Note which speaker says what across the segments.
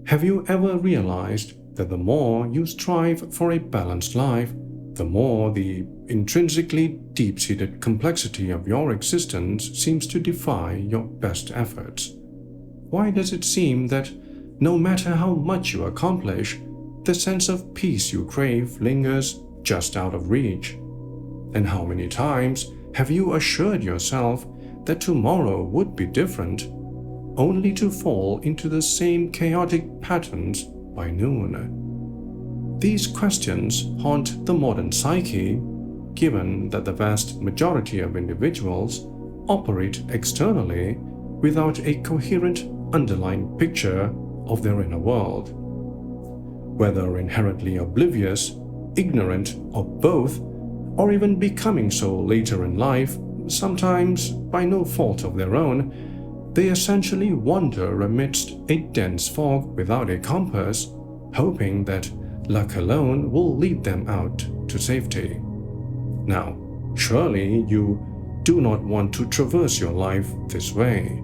Speaker 1: Have you ever realized that the more you strive for a balanced life, the more the intrinsically deep-seated complexity of your existence seems to defy your best efforts? Why does it seem that no matter how much you accomplish, the sense of peace you crave lingers just out of reach? And how many times have you assured yourself that tomorrow would be different, only to fall into the same chaotic patterns by noon? These questions haunt the modern psyche, given that the vast majority of individuals operate externally without a coherent underlying picture of their inner world. Whether inherently oblivious, ignorant, or both, or even becoming so later in life, sometimes by no fault of their own, they essentially wander amidst a dense fog without a compass, hoping that luck alone will lead them out to safety. Now, surely you do not want to traverse your life this way.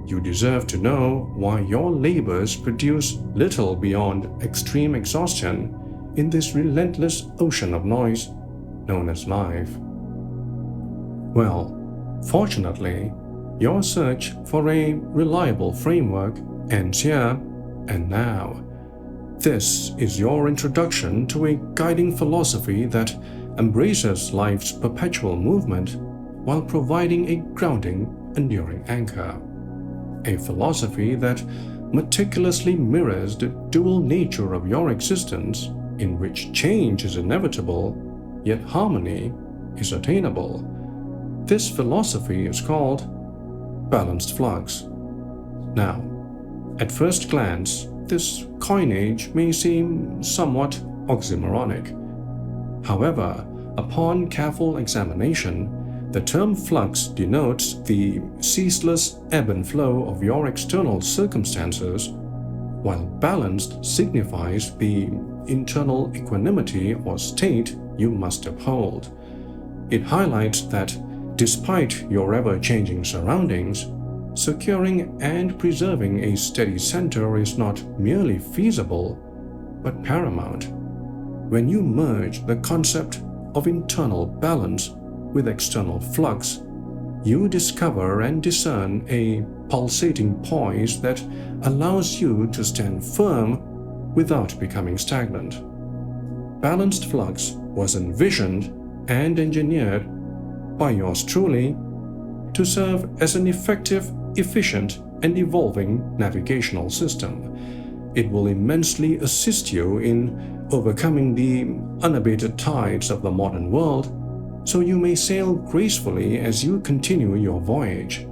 Speaker 1: You deserve to know why your labors produce little beyond extreme exhaustion in this relentless ocean of noise known as life. Well, fortunately, your search for a reliable framework ends here and now. This is your introduction to a guiding philosophy that embraces life's perpetual movement while providing a grounding, enduring anchor. A philosophy that meticulously mirrors the dual nature of your existence, in which change is inevitable, yet harmony is attainable. This philosophy is called balanced flux. Now, at first glance, this coinage may seem somewhat oxymoronic. However, upon careful examination, the term flux denotes the ceaseless ebb and flow of your external circumstances, while balanced signifies the internal equanimity or state you must uphold. It highlights that despite your ever-changing surroundings, securing and preserving a steady center is not merely feasible, but paramount. When you merge the concept of internal balance with external flux, you discover and discern a pulsating poise that allows you to stand firm without becoming stagnant. Balanced flux was envisioned and engineered by yours truly to serve as an effective, efficient, and evolving navigational system. It will immensely assist you in overcoming the unabated tides of the modern world, so you may sail gracefully as you continue your voyage.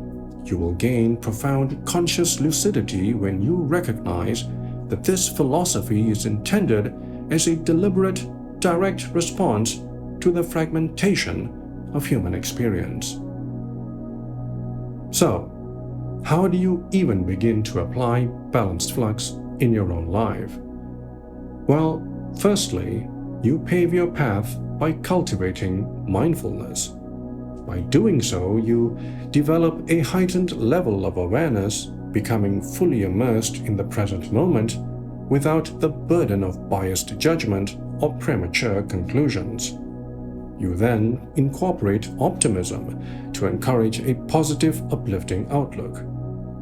Speaker 1: You will gain profound conscious lucidity when you recognize that this philosophy is intended as a deliberate, direct response to the fragmentation of human experience. So, how do you even begin to apply balanced flux in your own life? Well, firstly, you pave your path by cultivating mindfulness. By doing so, you develop a heightened level of awareness, becoming fully immersed in the present moment without the burden of biased judgment or premature conclusions. You then incorporate optimism to encourage a positive, uplifting outlook.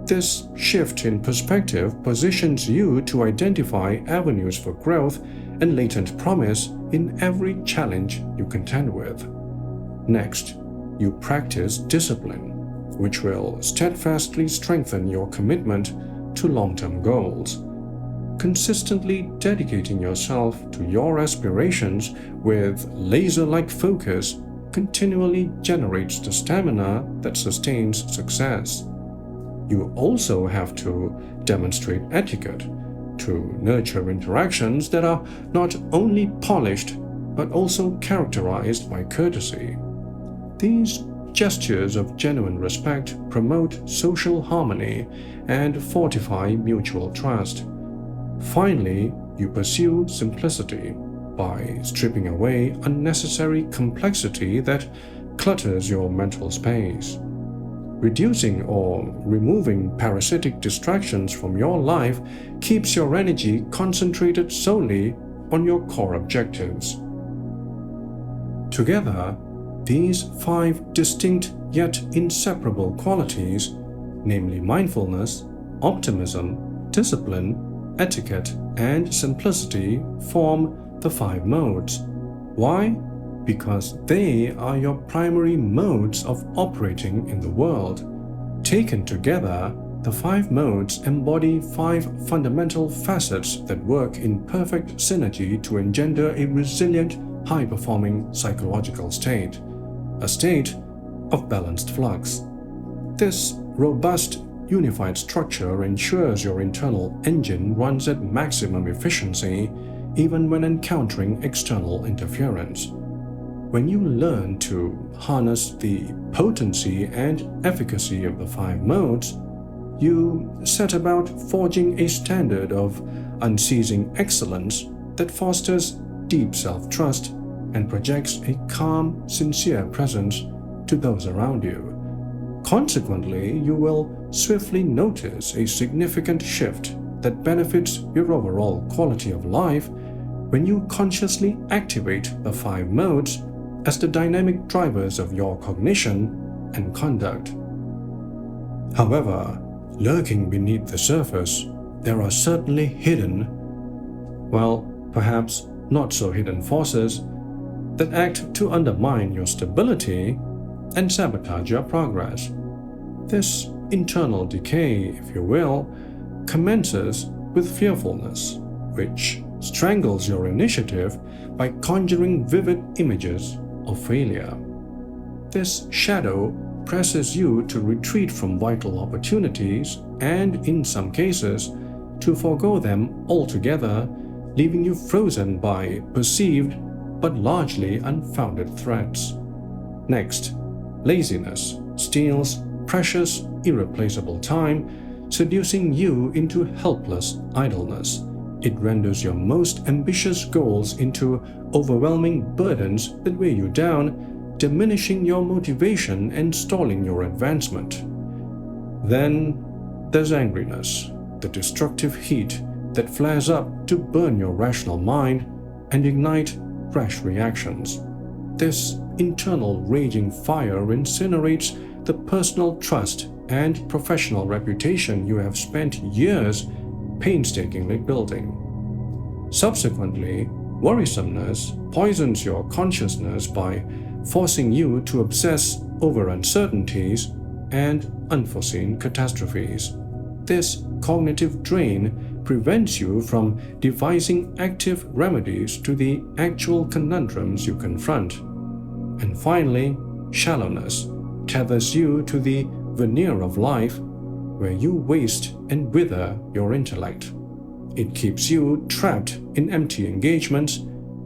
Speaker 1: This shift in perspective positions you to identify avenues for growth and latent promise in every challenge you contend with. Next, you practice discipline, which will steadfastly strengthen your commitment to long-term goals. Consistently dedicating yourself to your aspirations with laser-like focus continually generates the stamina that sustains success. You also have to demonstrate etiquette to nurture interactions that are not only polished but also characterized by courtesy. These gestures of genuine respect promote social harmony and fortify mutual trust. Finally, you pursue simplicity by stripping away unnecessary complexity that clutters your mental space. Reducing or removing parasitic distractions from your life keeps your energy concentrated solely on your core objectives. Together, these 5 distinct yet inseparable qualities, namely mindfulness, optimism, discipline, etiquette, and simplicity, form the 5 modes. Why? Because they are your primary modes of operating in the world. Taken together, the 5 modes embody 5 fundamental facets that work in perfect synergy to engender a resilient, high-performing psychological state, a state of balanced flux. This robust, unified structure ensures your internal engine runs at maximum efficiency even when encountering external interference. When you learn to harness the potency and efficacy of the 5 modes, you set about forging a standard of unceasing excellence that fosters deep self-trust and projects a calm, sincere presence to those around you. Consequently, you will swiftly notice a significant shift that benefits your overall quality of life when you consciously activate the 5 modes as the dynamic drivers of your cognition and conduct. However, lurking beneath the surface, there are certainly hidden, well, perhaps not so hidden forces that act to undermine your stability and sabotage your progress. This internal decay, if you will, commences with fearfulness, which strangles your initiative by conjuring vivid images of failure. This shadow presses you to retreat from vital opportunities and, in some cases, to forego them altogether, leaving you frozen by perceived but largely unfounded threats. Next, laziness steals precious, irreplaceable time, seducing you into helpless idleness. It renders your most ambitious goals into overwhelming burdens that weigh you down, diminishing your motivation and stalling your advancement. Then there's angriness, the destructive heat that flares up to burn your rational mind and ignite rash reactions. This internal raging fire incinerates the personal trust and professional reputation you have spent years painstakingly building. Subsequently, worrisomeness poisons your consciousness by forcing you to obsess over uncertainties and unforeseen catastrophes. This cognitive drain prevents you from devising active remedies to the actual conundrums you confront. And finally, shallowness tethers you to the veneer of life where you waste and wither your intellect. It keeps you trapped in empty engagements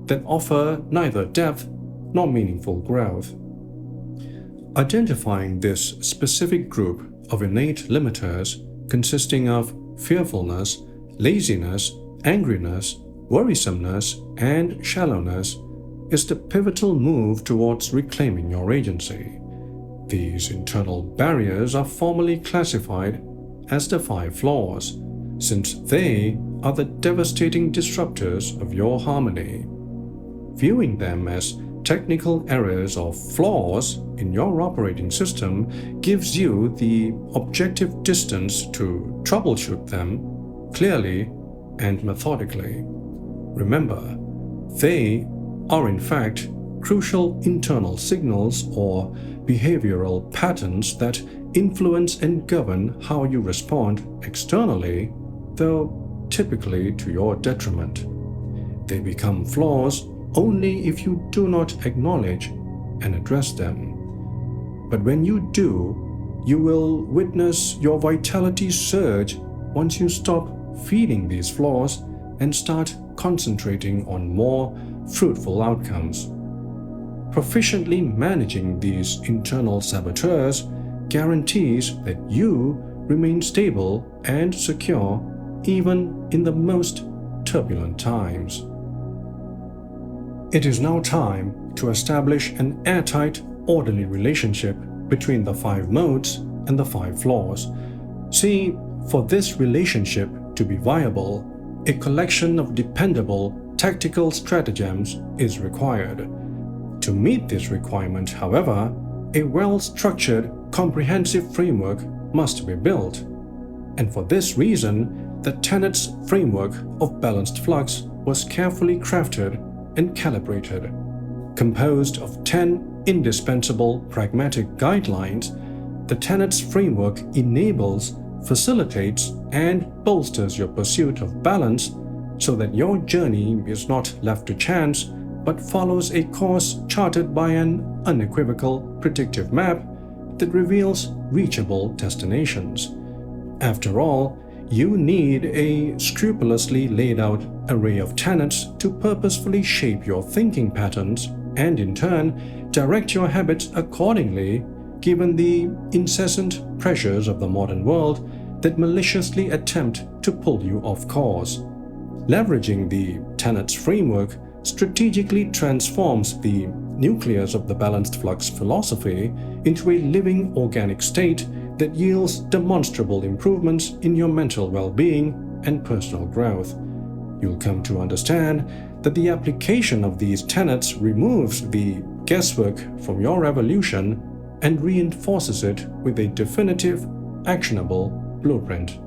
Speaker 1: that offer neither depth nor meaningful growth. Identifying this specific group of innate limiters consisting of fearfulness, laziness, angriness, worrisomeness, and shallowness is the pivotal move towards reclaiming your agency. These internal barriers are formally classified as the 5 flaws, since they are the devastating disruptors of your harmony. Viewing them as technical errors or flaws in your operating system gives you the objective distance to troubleshoot them clearly and methodically. Remember, they are in fact crucial internal signals or behavioral patterns that influence and govern how you respond externally, though typically to your detriment. They become flaws only if you do not acknowledge and address them. But when you do, you will witness your vitality surge once you stop feeding these flaws and start concentrating on more fruitful outcomes. Proficiently managing these internal saboteurs guarantees that you remain stable and secure even in the most turbulent times. It is now time to establish an airtight, orderly relationship between the 5 modes and the 5 flaws. See, for this relationship to be viable, a collection of dependable tactical stratagems is required. To meet this requirement, however, a well-structured, comprehensive framework must be built. And for this reason, the TENets framework of balanced flux was carefully crafted and calibrated. Composed of 10 indispensable pragmatic guidelines, the TENets framework enables, facilitates, and bolsters your pursuit of balance so that your journey is not left to chance but follows a course charted by an unequivocal predictive map that reveals reachable destinations. After all, you need a scrupulously laid out array of tenets to purposefully shape your thinking patterns and in turn direct your habits accordingly, given the incessant pressures of the modern world that maliciously attempt to pull you off course. Leveraging the TENets framework strategically transforms the nucleus of the balanced flux philosophy into a living organic state that yields demonstrable improvements in your mental well-being and personal growth. You'll come to understand that the application of these tenets removes the guesswork from your evolution and reinforces it with a definitive, actionable blueprint.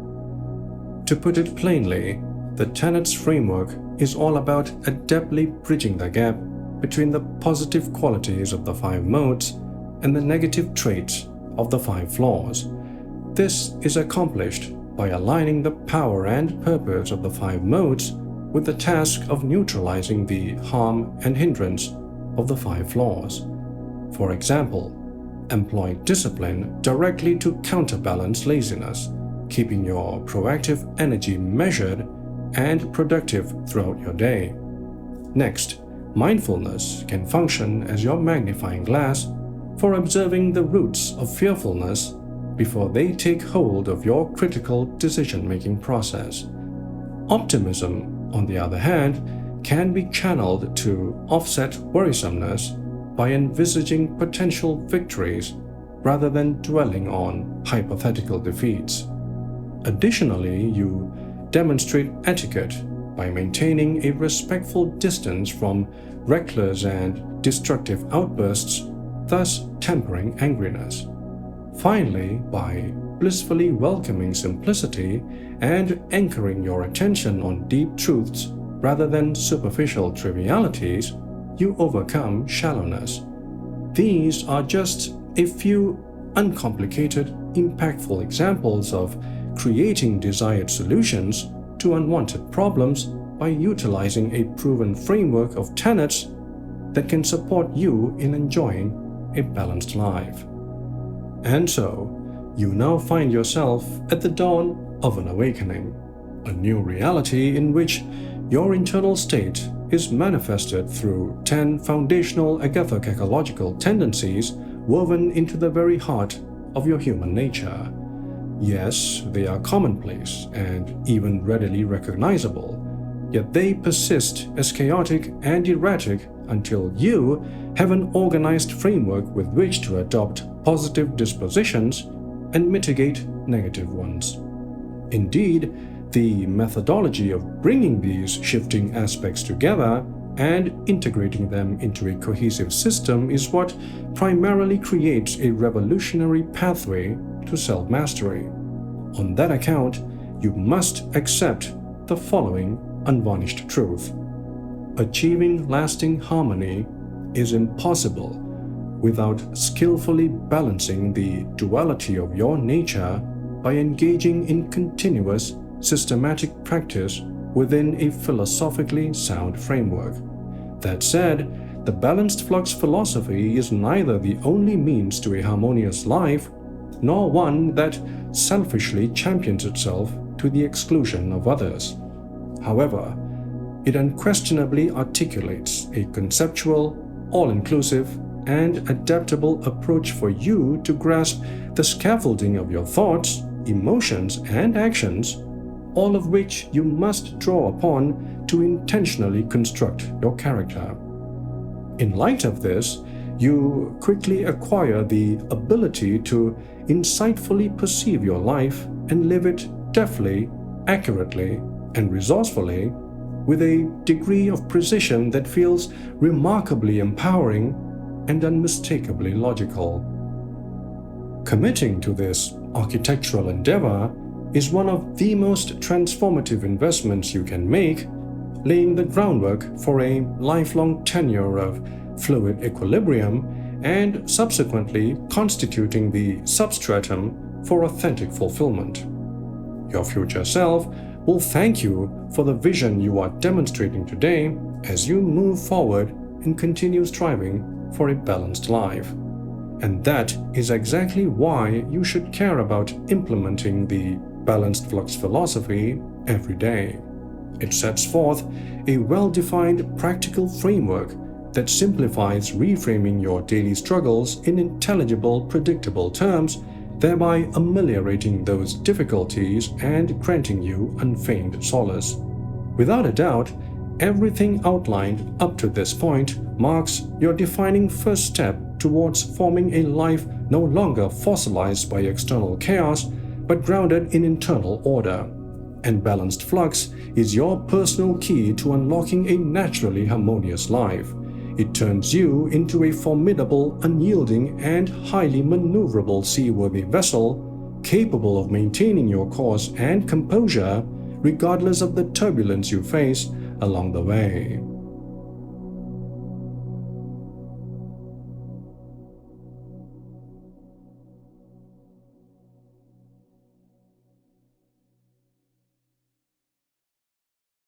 Speaker 1: To put it plainly, the TENets framework is all about adeptly bridging the gap between the positive qualities of the 5 modes and the negative traits of the 5 flaws. This is accomplished by aligning the power and purpose of the 5 modes with the task of neutralizing the harm and hindrance of the 5 flaws. For example, employ discipline directly to counterbalance laziness, keeping your proactive energy measured and productive throughout your day. Next, mindfulness can function as your magnifying glass for observing the roots of fearfulness before they take hold of your critical decision-making process. Optimism, on the other hand, can be channeled to offset worrisomeness by envisaging potential victories rather than dwelling on hypothetical defeats. Additionally, you demonstrate etiquette by maintaining a respectful distance from reckless and destructive outbursts, thus tempering angriness. Finally, by blissfully welcoming simplicity and anchoring your attention on deep truths rather than superficial trivialities, you overcome shallowness. These are just a few uncomplicated, impactful examples of creating desired solutions to unwanted problems by utilizing a proven framework of tenets that can support you in enjoying a balanced life. And so, you now find yourself at the dawn of an awakening, a new reality in which your internal state is manifested through 10 foundational agatho-ecological tendencies woven into the very heart of your human nature. Yes, they are commonplace and even readily recognizable, yet they persist as chaotic and erratic until you have an organized framework with which to adopt positive dispositions and mitigate negative ones. Indeed, the methodology of bringing these shifting aspects together and integrating them into a cohesive system is what primarily creates a revolutionary pathway to self-mastery. On that account, you must accept the following unvarnished truth. Achieving lasting harmony is impossible without skillfully balancing the duality of your nature by engaging in continuous, systematic practice within a philosophically sound framework. That said, the balanced flux philosophy is neither the only means to a harmonious life, nor one that selfishly champions itself to the exclusion of others. However, it unquestionably articulates a conceptual, all-inclusive, and adaptable approach for you to grasp the scaffolding of your thoughts, emotions, and actions, all of which you must draw upon to intentionally construct your character. In light of this, you quickly acquire the ability to insightfully perceive your life and live it deftly, accurately, and resourcefully with a degree of precision that feels remarkably empowering and unmistakably logical. Committing to this architectural endeavor is one of the most transformative investments you can make, laying the groundwork for a lifelong tenure of fluid equilibrium and subsequently constituting the substratum for authentic fulfillment. Your future self will thank you for the vision you are demonstrating today as you move forward and continue striving for a balanced life. And that is exactly why you should care about implementing the balanced flux philosophy every day. It sets forth a well-defined practical framework that simplifies reframing your daily struggles in intelligible, predictable terms, thereby ameliorating those difficulties and granting you unfeigned solace. Without a doubt, everything outlined up to this point marks your defining first step towards forming a life no longer fossilized by external chaos, but grounded in internal order. And balanced flux is your personal key to unlocking a naturally harmonious life. It turns you into a formidable, unyielding, and highly maneuverable seaworthy vessel, capable of maintaining your course and composure regardless of the turbulence you face along the way.